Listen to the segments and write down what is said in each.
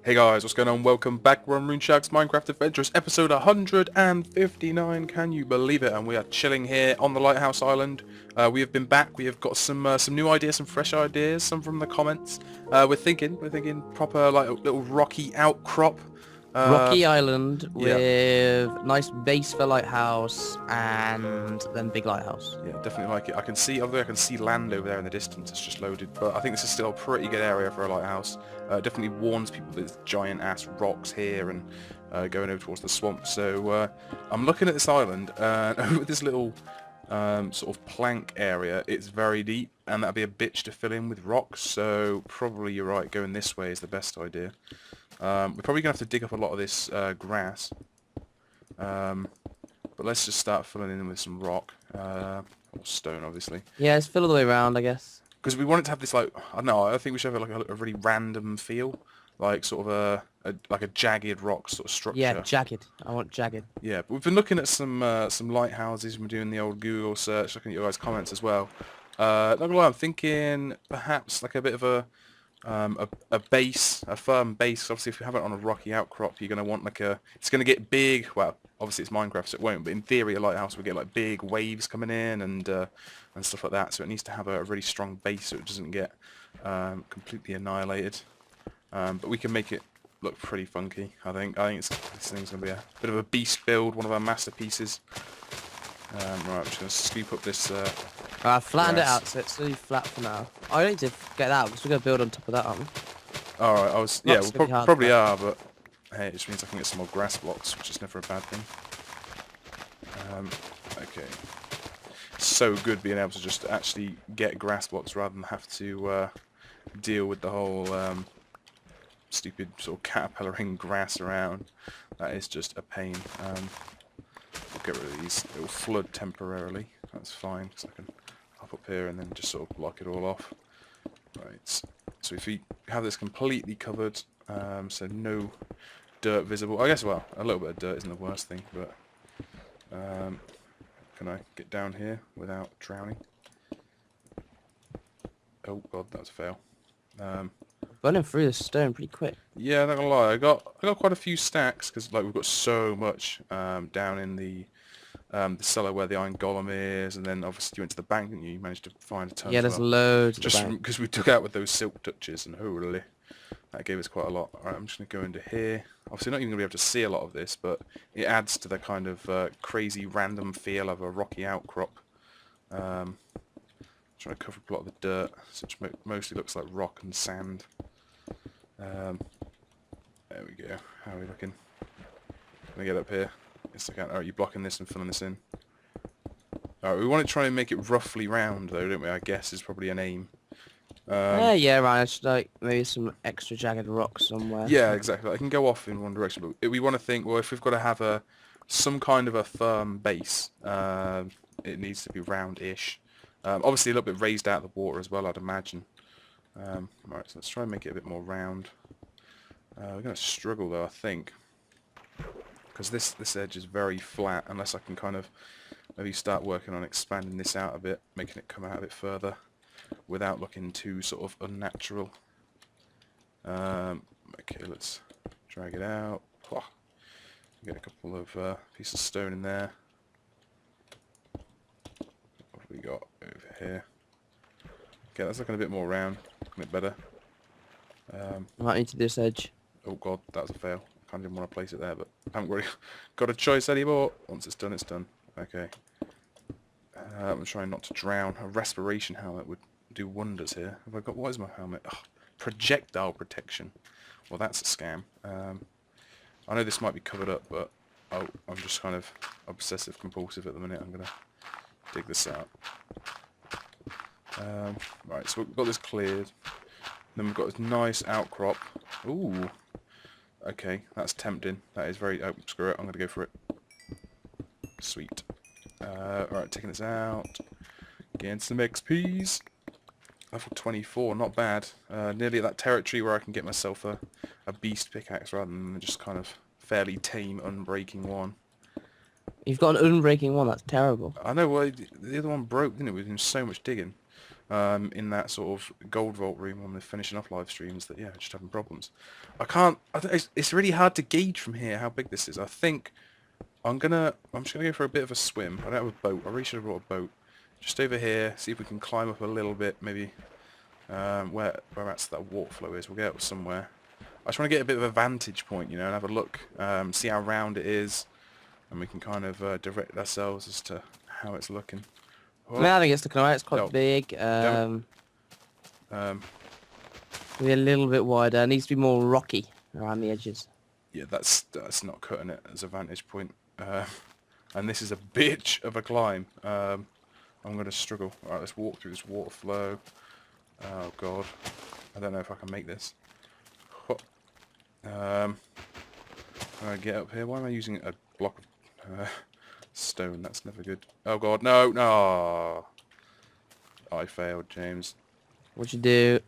Hey guys, what's going on? Welcome back. We're on RuneSharks Minecraft Adventures, episode 159. Can you believe it? And we are chilling here on the Lighthouse Island. We have been back. We have got some new ideas, some fresh ideas, some from the comments. We're thinking proper like a little rocky outcrop. Rocky Island Yeah, with nice base for lighthouse and then big lighthouse. yeah, definitely like it. I can see land over there in the distance. It's just loaded, but I think this is still a pretty good area for a lighthouse. Definitely warns people there's giant ass rocks here and going over towards the swamp. So I'm looking at this island and with this little sort of plank area, it's very deep and that'd be a bitch to fill in with rocks. So probably you're right. Going this way is the best idea. We're probably gonna have to dig up a lot of this grass. But let's just start filling in with some rock, or stone, obviously. Yeah, it's fill all the way around, I guess. Because we want it to have this, like, I don't know, I think we should have like a really random feel, like sort of like a jagged rock sort of structure. Yeah, jagged. I want jagged. Yeah, but we've been looking at some lighthouses. We're doing the old Google search, looking at your guys' comments as well. Not gonna lie, I'm thinking perhaps like a bit of a base, a firm base. Obviously, if you have it on a rocky outcrop, you're going to want like it's going to get big. Well, obviously it's Minecraft, so it won't. But in theory, a lighthouse will get like big waves coming in and stuff like that. So it needs to have a really strong base so it doesn't get completely annihilated. But we can make it look pretty funky. I think this thing's going to be a bit of a beast build, one of our masterpieces. Right, I'm just going to scoop up this. I've flattened it grass. out, so it's really flat for now. I need to get that out because we're gonna build on top of that, aren't we? Alright, yeah, Rocks we gonna be hard probably to are, but hey, it just means I can get some more grass blocks, which is never a bad thing. Okay. So good being able to just actually get grass blocks rather than have to deal with the whole stupid sort of caterpillaring grass around. That is just a pain. We'll get rid of these. It will flood temporarily. That's fine, because I can hop up here and then just sort of block it all off. Right. So if we have this completely covered, so no dirt visible. I guess, well, a little bit of dirt isn't the worst thing, but can I get down here without drowning? Oh god, that was a fail. Burning through the stone pretty quick. Yeah, not gonna lie, I got quite a few stacks because like we've got so much down in the cellar where the iron golem is, and then obviously you went to the bank and you managed to find a ton. Yeah, as there's well. loads. Just because we took out with those silk touches, and holy, that gave us quite a lot. Alright, I'm just gonna go into here. Obviously not even gonna be able to see a lot of this, but it adds to the kind of crazy random feel of a rocky outcrop. Trying to cover up a lot of the dirt, which mostly looks like rock and sand. There we go. How are we looking? Can I get up here? Yes, I can. Alright, you blocking this and filling this in. Alright, we want to try and make it roughly round, though, don't we? I guess is probably an aim. Yeah, right. I should like maybe some extra jagged rocks somewhere. Yeah, exactly. I can go off in one direction, but we want to think, well, if we've got to have some kind of a firm base, it needs to be round-ish. Obviously a little bit raised out of the water as well, I'd imagine. Right, so let's try and make it a bit more round. We're going to struggle though, I think, because this edge is very flat, unless I can kind of maybe start working on expanding this out a bit, making it come out a bit further, without looking too sort of unnatural. Okay, let's drag it out. Oh, get a couple of pieces of stone in there. What have we got over here? Okay, that's looking a bit more round, a bit better. Right into this edge. Oh god, that was a fail. I kind of didn't want to place it there, but I haven't really got a choice anymore. Once it's done, it's done. Okay. I'm trying not to drown. A respiration helmet would do wonders here. Have I got, what is my helmet? Oh, projectile protection. Well, that's a scam. I know this might be covered up, but I'm just kind of obsessive compulsive at the minute. I'm going to dig this out. Right, so we've got this cleared. Then we've got this nice outcrop. Ooh. Okay, that's tempting. That is very... Oh, screw it. I'm going to go for it. Sweet. Alright, taking this out. Getting some XPs. Level 24, not bad. Nearly at that territory where I can get myself a beast pickaxe rather than just kind of fairly tame, unbreaking one. You've got an unbreaking one. That's terrible. I know, well, the other one broke, didn't it? We've been so much digging. in that sort of gold vault room when we're finishing off live streams that, yeah, just having problems. I can't, it's really hard to gauge from here how big this is. I think I'm just gonna go for a bit of a swim. I don't have a boat. I really should have brought a boat. Just over here, see if we can climb up a little bit, maybe whereabouts that water flow is. We'll get up somewhere. I just want to get a bit of a vantage point, you know, and have a look, see how round it is, and we can kind of direct ourselves as to how it's looking. Oh, I think it's looking alright. It's quite no. big. Um, Maybe a little bit wider. It needs to be more rocky around the edges. yeah, that's not cutting it as a vantage point. And this is a bitch of a climb. I'm going to struggle. Alright, let's walk through this water flow. Oh god. I don't know if I can make this. Alright, get up here. Why am I using a block of stone? That's never good. Oh god, no, no. I failed, James. What'd you do? I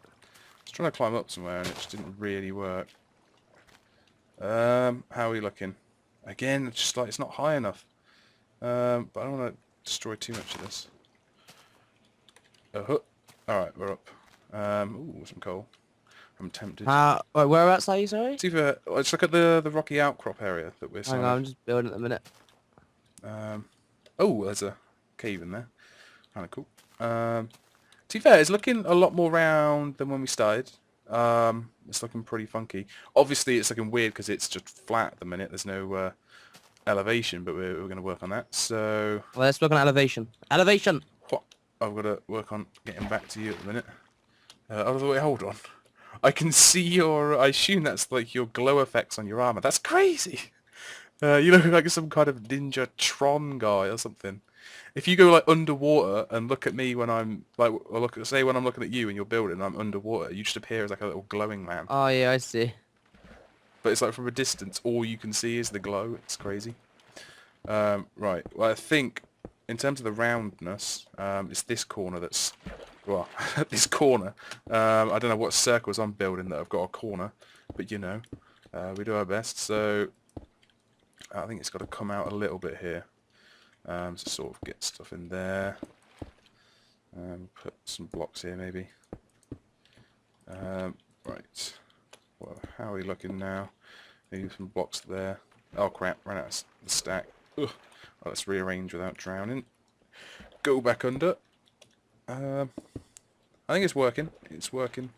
was trying to climb up somewhere and it just didn't really work. How are we looking? Again, it's just like it's not high enough. But I don't want to destroy too much of this. Alright, we're up. Ooh, some coal. I'm tempted. Wait, whereabouts are you, sorry? It's either, let's look at the rocky outcrop area that we're Hang on, I'm just building at the minute. Oh, there's a cave in there. Kind of cool. To be fair, it's looking a lot more round than when we started. It's looking pretty funky. Obviously, it's looking weird because it's just flat at the minute. There's no elevation, but we're going to work on that. So, Well, let's work on elevation. Elevation! I've got to work on getting back to you at the minute. Oh, wait, hold on. I can see your... I assume that's like your glow effects on your armor. That's crazy! You look like some kind of Ninja Tron guy or something. If you go like underwater and look at me when I'm like, or say when I'm looking at you and you're building and I'm underwater, you just appear as like a little glowing man. Oh yeah, I see. But it's like from a distance, all you can see is the glow. It's crazy. Right. Well, I think in terms of the roundness, it's this corner that's, well, this corner. I don't know what circles I'm building that I've got a corner, but you know, we do our best. So I think it's got to come out a little bit here. To sort of get stuff in there. Put some blocks here maybe. Right. Well, how are we looking now? Maybe some blocks there. Oh crap, ran out of the stack. Ugh. Well, let's rearrange without drowning. Go back under. I think it's working. It's working.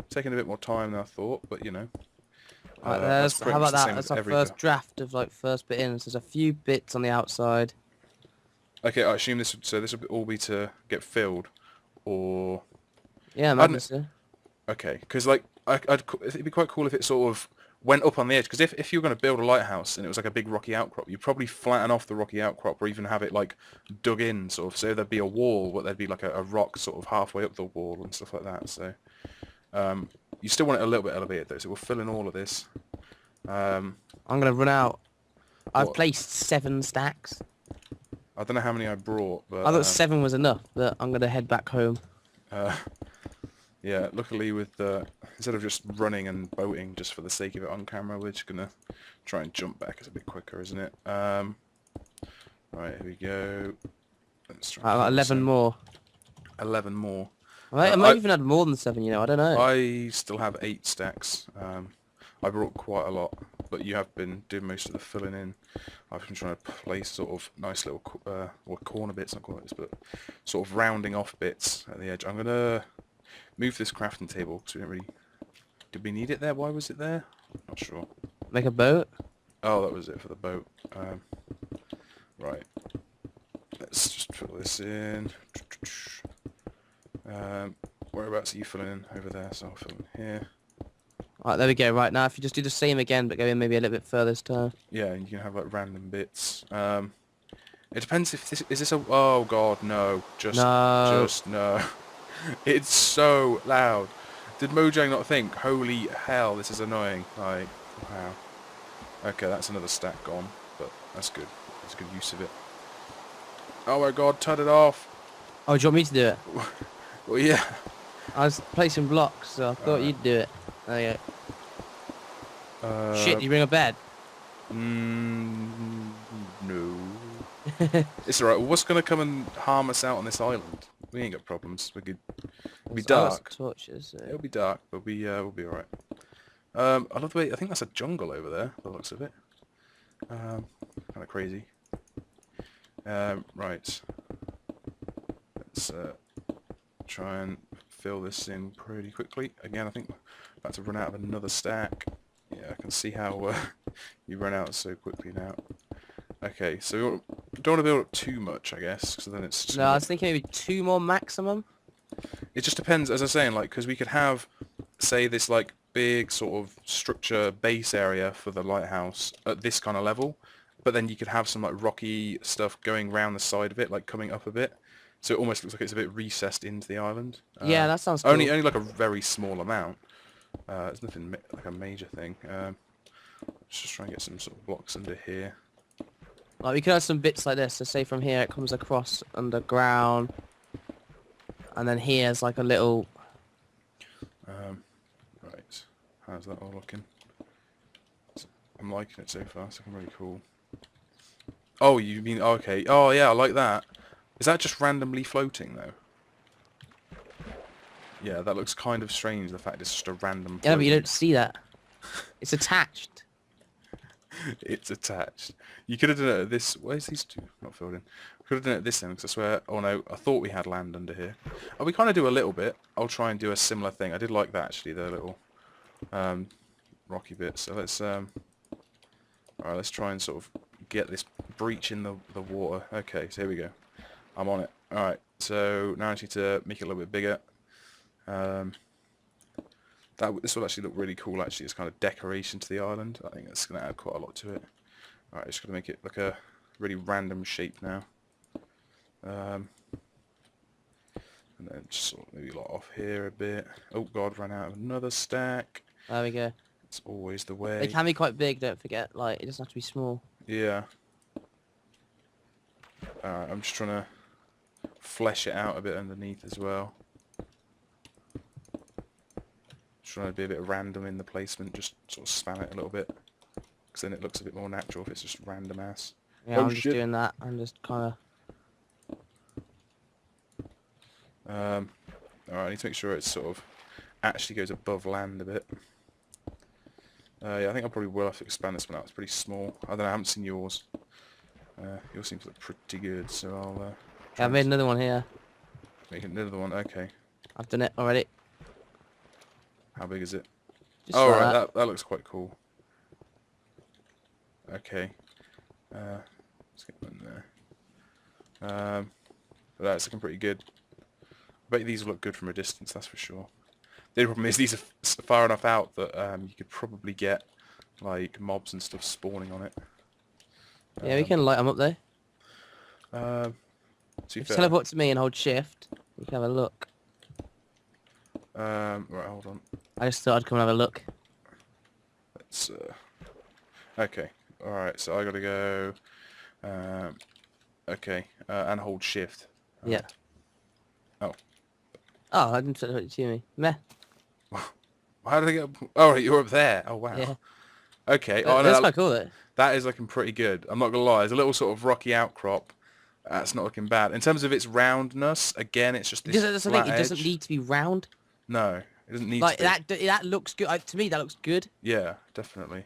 Taking a bit more time than I thought, but you know. Right, That's how about that? as That's our every first draft of like first bit in. So there's a few bits on the outside. Okay, I assume this would all be to get filled, or Yeah, maybe so. okay, because like it'd be quite cool if it sort of went up on the edge. Because if you're going to build a lighthouse and it was like a big rocky outcrop, you'd probably flatten off the rocky outcrop, or even have it like dug in, sort of. So there'd be a wall, but there'd be like a rock sort of halfway up the wall and stuff like that. So you still want it a little bit elevated though. So we'll fill in all of this. I'm gonna run out. I've What? placed 7 stacks. I don't know how many I brought, but I thought 7 was enough, but I'm gonna head back home. yeah, luckily with instead of just running and boating just for the sake of it on camera, we're just gonna try and jump back. It's a bit quicker, isn't it? Right, here we go. Let's try. I've got 11 more. 11 more. I might even had more than 7, you know, I don't know. I still have 8 stacks. I brought quite a lot, but you have been doing most of the filling in. I've been trying to place sort of nice little corner bits, not corner bits, but sort of rounding off bits at the edge. I'm gonna move this crafting table because we don't really. Did we need it there? Why was it there? Not sure. Make a boat? Oh, that was it for the boat. Right. Let's just fill this in. Whereabouts are you filling in? Over there, so I'll fill in here. Right, there we go. Right, now if you just do the same again, but go in maybe a little bit further this time. Yeah, and you can have like random bits. It depends if this is a. Oh god, no! Just no. It's so loud. Did Mojang not think? Holy hell, this is annoying. Like, wow. Okay, that's another stack gone, but that's good. That's good use of it. Oh my god, turn it off. Oh, do you want me to do it? Well, yeah. I was placing blocks, so I thought you'd do it. There you go. Shit, you bring a bed? No. It's alright. What's going to come and harm us out on this island? We ain't got problems. We're good. It'll be There's lots of dark. torches. It'll be dark, but we'll be alright. I love the way, I think that's a jungle over there, by the looks of it. Kind of crazy. Right. Let's try and fill this in pretty quickly. Again, I think I'm about to run out of another stack. Yeah, I can see how you run out so quickly now. Okay, so you don't want to build up too much, I guess, because then it's just No, I was thinking maybe 2 more maximum. It just depends, as I was saying, like, because we could have, say, this, like, big sort of structure base area for the lighthouse at this kind of level, but then you could have some, like, rocky stuff going round the side of it, like, coming up a bit, so it almost looks like it's a bit recessed into the island. Yeah, that sounds cool. Only like a very small amount. It's nothing like a major thing. Let's just try and get some sort of blocks under here. Like, we could have some bits like this, so say from here it comes across underground, and then here's like a little... Right, how's that all looking? I'm liking it so far, it's looking really cool. Oh, you mean, okay, oh yeah, I like that. Is that just randomly floating though? Yeah, that looks kind of strange, the fact it's just a random Yeah, but you floating. don't see that. It's attached. It's attached. You could have done it at this... Where's these two? Not filled in. Could have done it at this end, because I swear... Oh no, I thought we had land under here. Oh, we kind of do a little bit. I'll try and do a similar thing. I did like that, actually, the little rocky bit. So let's... Alright, let's try and sort of get this breach in the water. Okay, so here we go. I'm on it. Alright, so now I just need to make it a little bit bigger. This will actually look really cool, actually, as kind of decoration to the island. I think that's going to add quite a lot to it. Alright, just going to make it like a really random shape now. And then just sort of maybe lot off here a bit. Oh god, ran out of another stack. There we go. It's always the way. They can be quite big, don't forget. Like, it doesn't have to be small. Yeah. Alright, I'm just trying to flesh it out a bit underneath as well. Trying to be a bit random in the placement, just sort of spam it a little bit, because then it looks a bit more natural if it's just random ass. Yeah, Oh, I'm just shit. doing that. I'm just kind of... Alright, I need to make sure it sort of actually goes above land a bit. Yeah, I think I probably will have to expand this one out. It's pretty small. I don't know, I haven't seen yours. Yours seems to look pretty good, so I'll... Yeah, I made another one here. Make another one, okay. I've done it already. How big is it? Just Oh, like right, that looks quite cool. Okay. Let's get one there. But that's looking pretty good. I bet these will look good from a distance, that's for sure. The only problem is these are far enough out that you could probably get like mobs and stuff spawning on it. Yeah, we can light them up though. To be If you fair, teleport to me and hold shift, you can have a look. right, hold on. I just thought I'd come and have a look. Let's okay. Alright, so I gotta go okay, and hold shift. Yeah. Oh. Oh, I didn't teleport you to me. Meh. How did I get... Oh, right, you're up there. Oh, wow. Yeah. Okay. Oh, no, That's quite cool though. that is looking pretty good. I'm not going to lie. There's a little sort of rocky outcrop. That's not looking bad. In terms of its roundness, again, it's just this That's the flat thing, it doesn't edge. need to be round. No, it doesn't need Like, to be. that looks good. To me, that looks good. Yeah, definitely.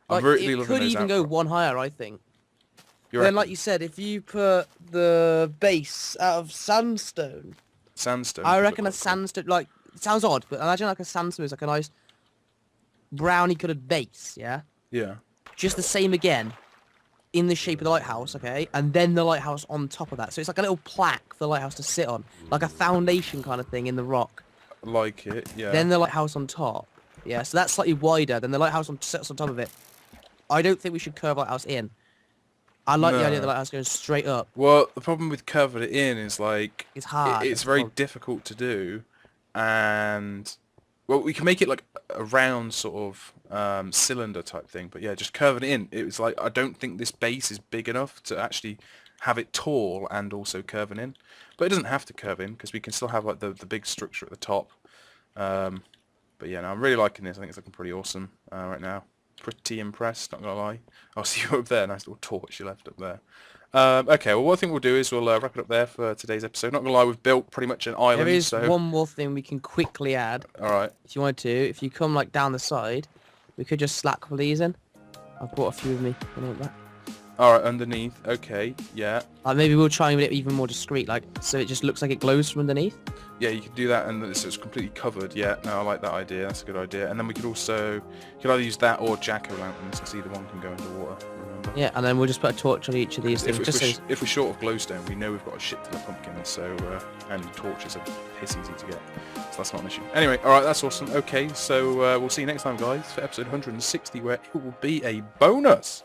Like, I'm really it loving could those even go outcrops. one higher, I think. You Then, reckon? like you said, if you put the base out of sandstone, Sandstone. I could reckon look a quite cool. sandstone, like, it sounds odd, but imagine like a sandstone is like a nice brownie coloured base, yeah? Yeah. Just the same again, in the shape of the lighthouse, okay? And then the lighthouse on top of that. So it's like a little plaque for the lighthouse to sit on, like a foundation kind of thing in the rock. Like it, yeah. Then the lighthouse on top. Yeah, so that's slightly wider. Then the lighthouse sits on top of it. I don't think we should curve lighthouse in. I like the idea of the No. lighthouse going straight up. Well, the problem with curving it in is like It's hard. it's that's the very problem. difficult to do, and well, we can make it like a round sort of cylinder type thing, but yeah, just curving it in. It was like I don't think this base is big enough to actually have it tall and also curving in, but it doesn't have to curve in because we can still have like the big structure at the top. But yeah, no, I'm really liking this. I think it's looking pretty awesome right now. Pretty impressed, not gonna lie. I'll see you up there. Nice little torch you left up there. Okay, well, what I think we'll do is we'll wrap it up there for today's episode. Not gonna lie, we've built pretty much an island, There is so... one more thing we can quickly add. Alright. If you wanted to, if you come like down the side, we could just slack for these in. I've brought a few with me. I don't want that. Alright, underneath. Okay, yeah. Maybe we'll try and make it even more discreet, like so it just looks like it glows from underneath. Yeah, you could do that, and it's completely covered. Yeah, no, I like that idea. That's a good idea. And then we could also, you could either use that or jack-o'-lanterns, because either one can go into water. Remember? Yeah, and then we'll just put a torch on each of these things. If we're short of glowstone, we know we've got a shit ton of pumpkins. So and torches are piss easy to get, so that's not an issue. Anyway, all right, that's awesome. Okay, so we'll see you next time, guys, for episode 160, where it will be a bonus.